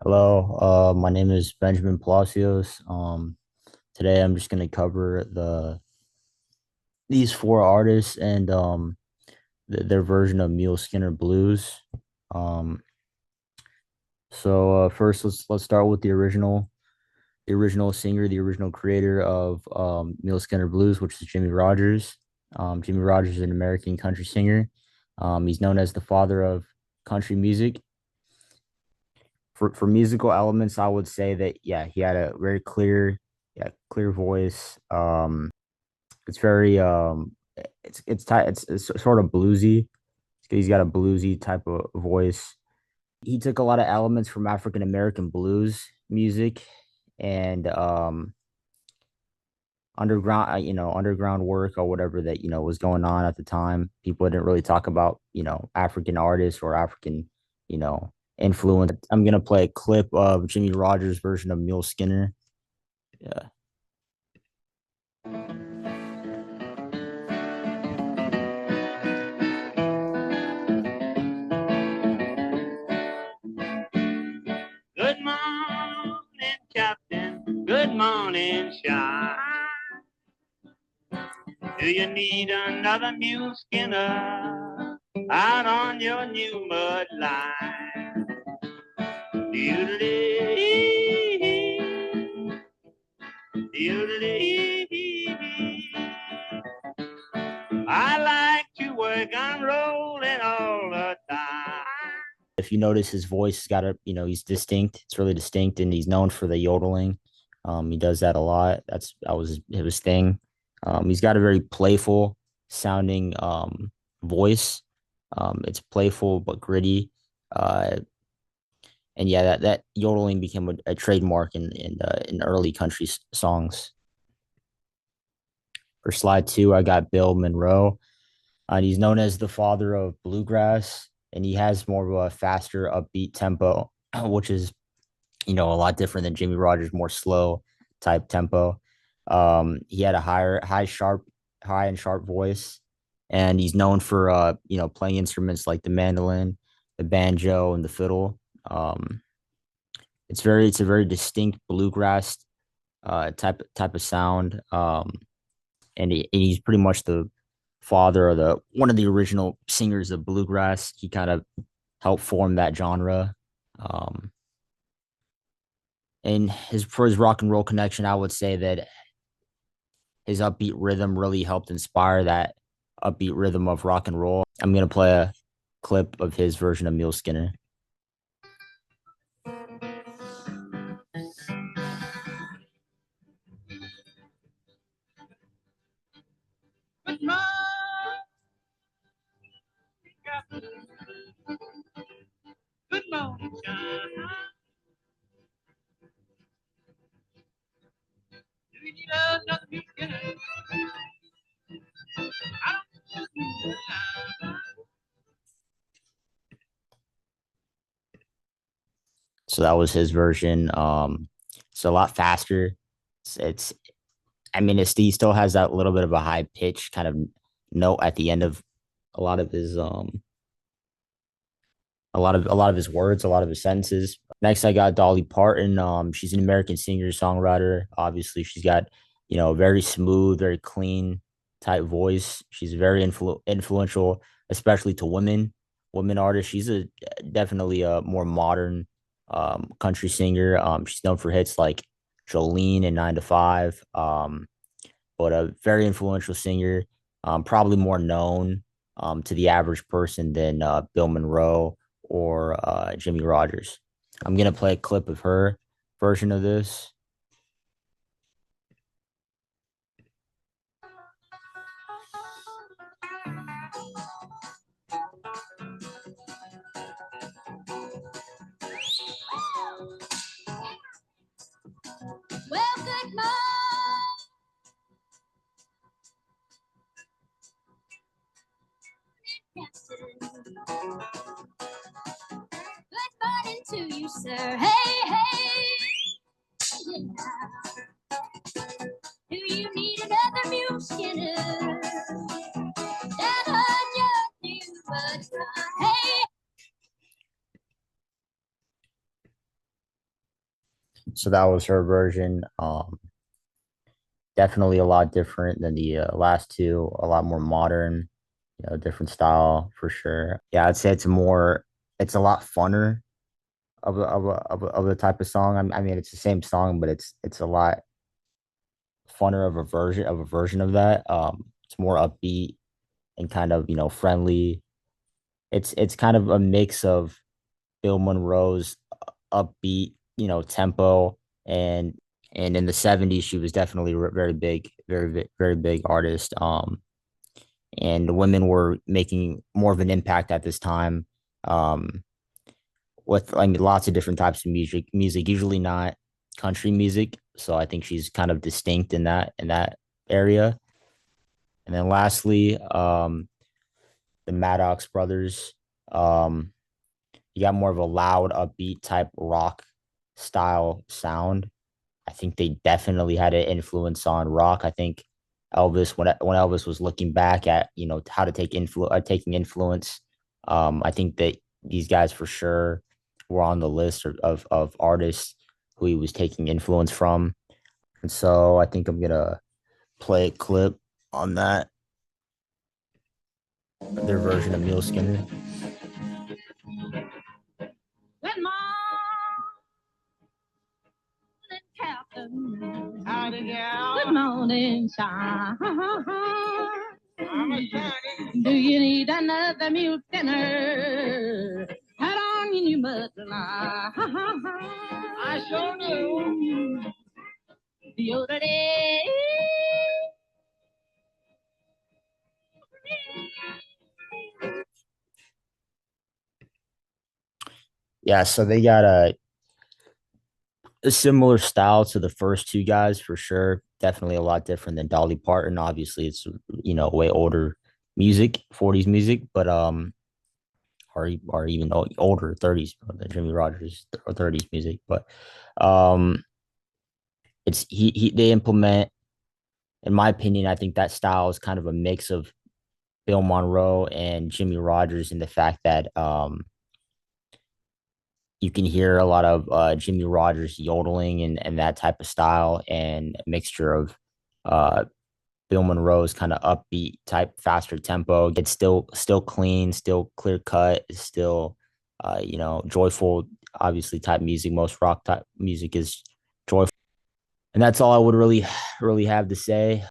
Hello, my name is Benjamin Palacios. Today I'm just gonna cover these four artists and their version of Mule Skinner Blues. Um, first let's start with the original singer, the original creator of Mule Skinner Blues, which is Jimmy Rogers. Jimmy Rogers is an American country singer. He's known as the father of country music. For musical elements, I would say that yeah, he had a very clear voice. It's very it's sort of bluesy. He's got a bluesy type of voice. He took a lot of elements from African American blues music and underground underground work or whatever that was going on at the time. People didn't really talk about African artists or African influence. I'm gonna play a clip of Jimmy Rogers' version of Mule Skinner. Yeah. Good morning, Captain. Good morning, Shine. Do you need another mule skinner out on your new mud line? Doodle-dee, doodle-dee. I like to work on rolling all the time. If you notice, his voice has got he's distinct. It's really distinct, and he's known for the yodeling. He does that a lot. That was his thing. He's got a very playful sounding voice. It's playful but gritty. Uh, and yeah, that yodeling became a trademark in early country songs. For slide two, I got Bill Monroe. He's known as the father of bluegrass, and he has more of a faster, upbeat tempo, which is a lot different than Jimmy Rogers' more slow type tempo. He had a high and sharp voice, and he's known for playing instruments like the mandolin, the banjo, and the fiddle. Um, it's a very distinct bluegrass type of sound. And he's pretty much the father or the one of the original singers of bluegrass. He kind of helped form that genre. Um, and his for his rock and roll connection, I would say that his upbeat rhythm really helped inspire that upbeat rhythm of rock and roll. I'm gonna play a clip of his version of Mule Skinner. Good morning, Captain. Good morning, Shine. Do you need another mule skinner? I don't. So that was his version. It's a lot faster. It's I mean, he still has that little bit of a high pitch kind of note at the end of a lot of his a lot of his words, a lot of his sentences. Next, I got Dolly Parton. She's an American singer songwriter. Obviously, she's got very smooth, very clean type voice. She's very influential, especially to women artists. She's a definitely a more modern country singer. She's known for hits like Jolene and 9 to 5. But a very influential singer. Probably more known to the average person than Bill Monroe or Jimmy Rogers. I'm gonna play a clip of her version of this. Well, good morning, Captain. Good morning to you, sir. Hey, hey. Yeah. Do you need another mule skinner? Down on your new mud run. Hey. So that was her version. Definitely a lot different than the last two. A lot more modern, different style for sure. Yeah, I'd say it's a lot funner of the type of song. I mean, it's the same song, but it's a lot funner of a version of that. It's more upbeat and kind of friendly. It's kind of a mix of Bill Monroe's upbeat, tempo, and and in the 70s she was definitely very big, very big artist. And women were making more of an impact at this time. Um, with like lots of different types of music, usually not country music. So I think she's kind of distinct in that area. And then lastly, the Maddox brothers. Um, you got more of a loud, upbeat type rock style sound. I think they definitely had an influence on rock. I think Elvis, when Elvis was looking back at how to taking influence, I think that these guys for sure were on the list of artists who he was taking influence from. And so I think I'm gonna play a clip on that, their version of Mule Skinner. Good morning, Captain. Howdy, gal. Good morning, son. I'm a shining. Do you need another mule dinner? Head on in your mudline. I sure do. The other day. Yeah, so they got a similar style to the first two guys for sure. Definitely a lot different than Dolly Parton. Obviously, it's way older music, 40s music, but or even older 30s than Jimmy Rogers or 30s music. But um, it's he they implement, in my opinion, I think that style is kind of a mix of Bill Monroe and Jimmy Rogers in the fact that you can hear a lot of Jimmy Rogers yodeling and that type of style, and a mixture of uh, Bill Monroe's kind of upbeat type, faster tempo. It's still clean, still clear cut, still joyful. Obviously, type music. Most rock type music is joyful, and that's all I would really have to say.